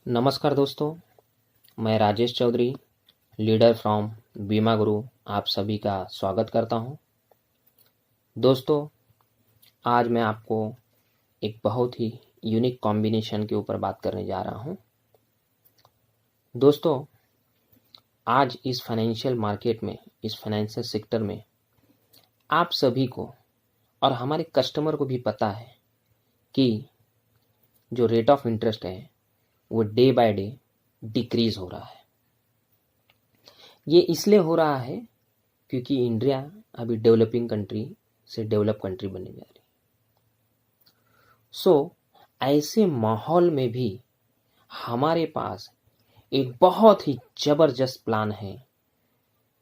नमस्कार दोस्तों, मैं राजेश चौधरी, लीडर फ्रॉम बीमा गुरु, आप सभी का स्वागत करता हूं। दोस्तों, आज मैं आपको एक बहुत ही यूनिक कॉम्बिनेशन के ऊपर बात करने जा रहा हूं। दोस्तों, आज इस फाइनेंशियल मार्केट में, इस फाइनेंशियल सेक्टर में आप सभी को और हमारे कस्टमर को भी पता है कि जो रेट ऑफ इंटरेस्ट है वो डे बाय डे डिक्रीज हो रहा है। ये इसलिए हो रहा है क्योंकि इंडिया अभी डेवलपिंग कंट्री से डेवलप कंट्री बनने जा रही है। ऐसे माहौल में भी हमारे पास एक बहुत ही ज़बरदस्त प्लान है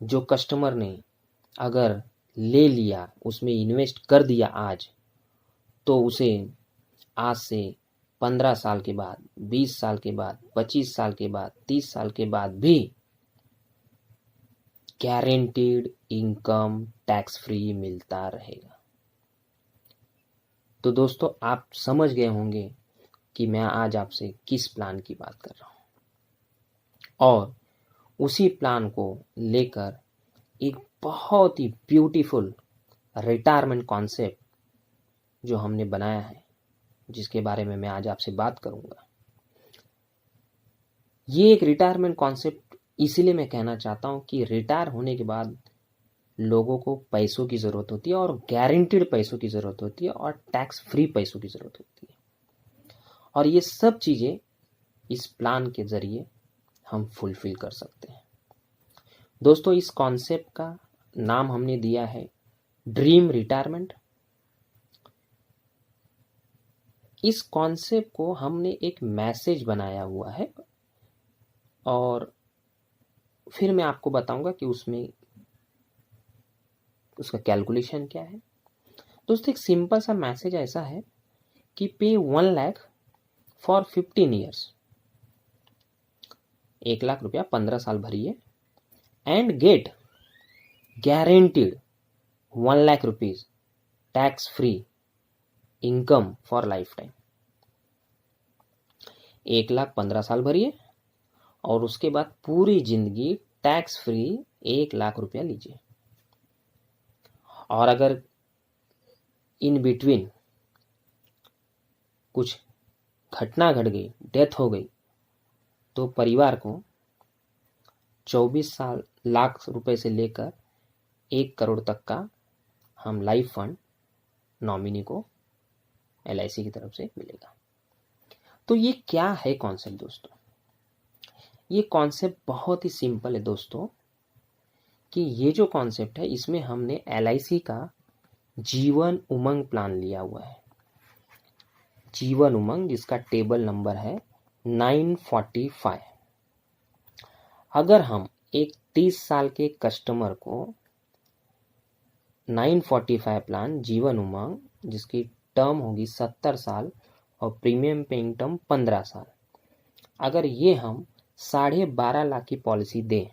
जो कस्टमर ने अगर ले लिया, उसमें इन्वेस्ट कर दिया आज, तो उसे आज से 15 साल के बाद, 20 साल के बाद, 25 साल के बाद, 30 साल के बाद भी गारंटीड इनकम टैक्स फ्री मिलता रहेगा। तो दोस्तों, आप समझ गए होंगे कि मैं आज आपसे किस प्लान की बात कर रहा हूं, और उसी प्लान को लेकर एक बहुत ही ब्यूटीफुल रिटायरमेंट कॉन्सेप्ट जो हमने बनाया है, जिसके बारे में मैं आज आपसे बात करूंगा। ये एक रिटायरमेंट कॉन्सेप्ट इसीलिए मैं कहना चाहता हूं कि रिटायर होने के बाद लोगों को पैसों की ज़रूरत होती है, और गारंटीड पैसों की ज़रूरत होती है, और टैक्स फ्री पैसों की ज़रूरत होती है। और ये सब चीज़ें इस प्लान के ज़रिए हम फुलफिल कर सकते हैं। दोस्तों, इस कॉन्सेप्ट का नाम हमने दिया है ड्रीम रिटायरमेंट। इस कॉन्सेप्ट को हमने एक मैसेज बनाया हुआ है, और फिर मैं आपको बताऊंगा कि उसमें उसका कैलकुलेशन क्या है। दोस्तों, एक सिंपल सा मैसेज ऐसा है कि पे 1 लाख फॉर 15 ईयर्स, 1 लाख रुपया 15 साल भरिए, and get guaranteed 1 lakh rupees tax free income for lifetime. 1 lakh 15 साल भरिए और उसके बाद पूरी जिंदगी टैक्स फ्री 1 लाख रुपया लीजिए। और अगर इन बिटवीन कुछ घटना घट गई, डेथ हो गई, तो परिवार को 24 लाख रुपए से लेकर 1 करोड़ तक का हम लाइफ फंड नॉमिनी को LIC की तरफ से मिलेगा। तो ये क्या है कॉन्सेप्ट दोस्तों? ये कॉन्सेप्ट बहुत ही सिंपल है दोस्तों, कि ये जो कॉन्सेप्ट है इसमें हमने LIC का जीवन उमंग प्लान लिया हुआ है। जीवन उमंग, जिसका टेबल नंबर है 945। अगर हम एक 30 साल के कस्टमर को 945 प्लान जीवन उमंग, जिसकी टर्म होगी 70 साल और प्रीमियम पेइंग टर्म 15 साल, अगर ये हम 12.5 लाख की पॉलिसी दें,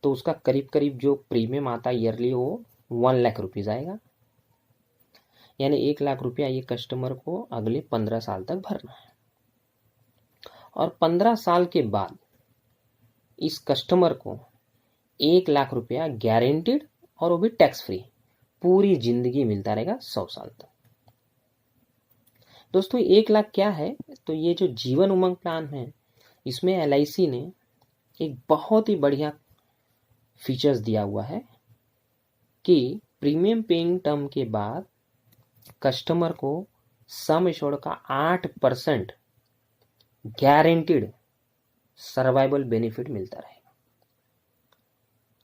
तो उसका करीब करीब जो प्रीमियम आता है ईयरली, वो 1 लाख रुपीज़ आएगा। यानी 1 लाख रुपया ये कस्टमर को अगले 15 साल तक भरना है। और 15 साल के बाद इस कस्टमर को 1 लाख रुपया गारंटीड, और वो भी टैक्स फ्री, पूरी जिंदगी मिलता रहेगा 100 साल तक। दोस्तों, 1 लाख क्या है? तो ये जो जीवन उमंग प्लान है, इसमें LIC ने एक बहुत ही बढ़िया फीचर्स दिया हुआ है कि प्रीमियम पेइंग टर्म के बाद कस्टमर को सम एश्योर्ड का 8% गारंटीड सर्वाइवल बेनिफिट मिलता रहेगा।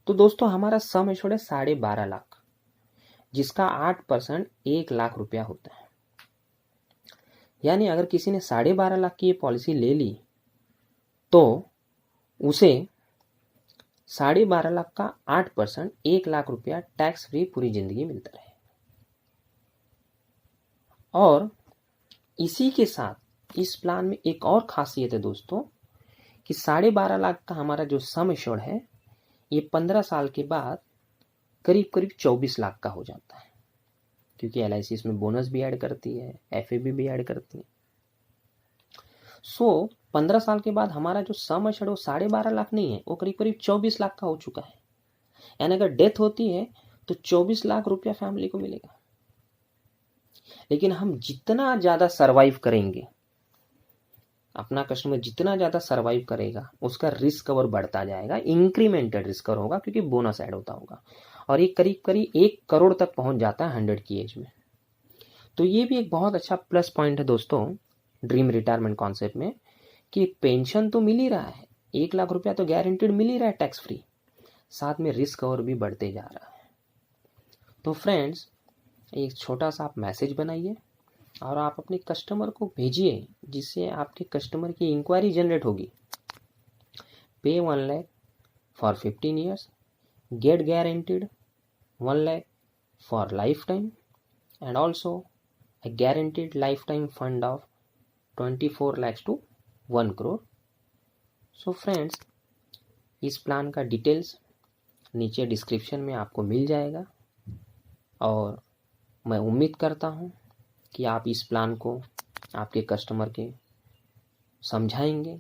तो दोस्तों, हमारा सम एश्योर्ड है 12.5 लाख, जिसका 8% 1 लाख रुपया होता है। यानी अगर किसी ने 12.5 लाख की ये पॉलिसी ले ली, तो उसे 12.5 लाख का 8% 1 लाख रुपया टैक्स फ्री पूरी जिंदगी मिलता रहे। और इसी के साथ इस प्लान में एक और खासियत है दोस्तों, कि 12.5 लाख का हमारा जो सम एश्योर्ड है, ये 15 साल के बाद करीब करीब 24 लाख का हो जाता है, क्योंकि LIC इसमें बोनस भी ऐड करती है, FAB भी ऐड करती है। 15 साल के बाद हमारा जो सम एश्योर्ड वो 12.5 लाख नहीं है, वो करीब करीब 24 लाख का हो चुका है। यानी अगर डेथ होती है तो 24 लाख रुपया फैमिली को मिलेगा। लेकिन हम जितना ज़्यादा सर्वाइव करेंगे, अपना कस्टमर जितना ज़्यादा सर्वाइव करेगा, उसका रिस्क कवर बढ़ता जाएगा, इंक्रीमेंटेड रिस्क कवर होगा, क्योंकि बोनस ऐड होता होगा, और ये करीब करीब 1 करोड़ तक पहुंच जाता है 100 की एज में। तो ये भी एक बहुत अच्छा प्लस पॉइंट है दोस्तों ड्रीम रिटायरमेंट कॉन्सेप्ट में, कि पेंशन तो मिल ही रहा है, 1 लाख रुपया तो गारंटीड मिल ही रहा है टैक्स फ्री, साथ में रिस्क कवर भी बढ़ते जा रहा है। तो फ्रेंड्स, एक छोटा सा आप मैसेज बनाइए और आप अपने कस्टमर को भेजिए, जिससे आपके कस्टमर की इंक्वायरी जनरेट होगी। Pay 1 lakh for 15 years, get guaranteed 1 lakh for lifetime, and also a guaranteed lifetime fund of 24 lakhs to 1 crore. So friends, इस प्लान का डिटेल्स नीचे डिस्क्रिप्शन में आपको मिल जाएगा, और मैं उम्मीद करता हूँ कि आप इस प्लान को आपके कस्टमर के समझाएंगे,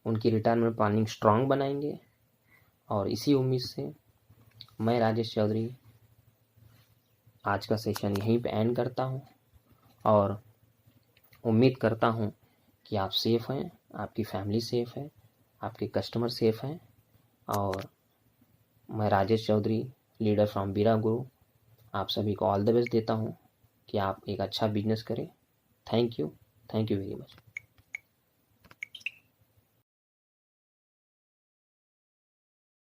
उनकी रिटायरमेंट प्लानिंग स्ट्रांग बनाएंगे। और इसी उम्मीद से मैं राजेश चौधरी आज का सेशन यहीं पे एंड करता हूँ, और उम्मीद करता हूँ कि आप सेफ़ हैं, आपकी फैमिली सेफ़ है, आपके कस्टमर सेफ़ हैं। और मैं राजेश चौधरी, लीडर फ्रॉम बीरा गुरु, आप सभी को ऑल द बेस्ट देता हूँ कि आप एक अच्छा बिजनेस करें। Thank you very much.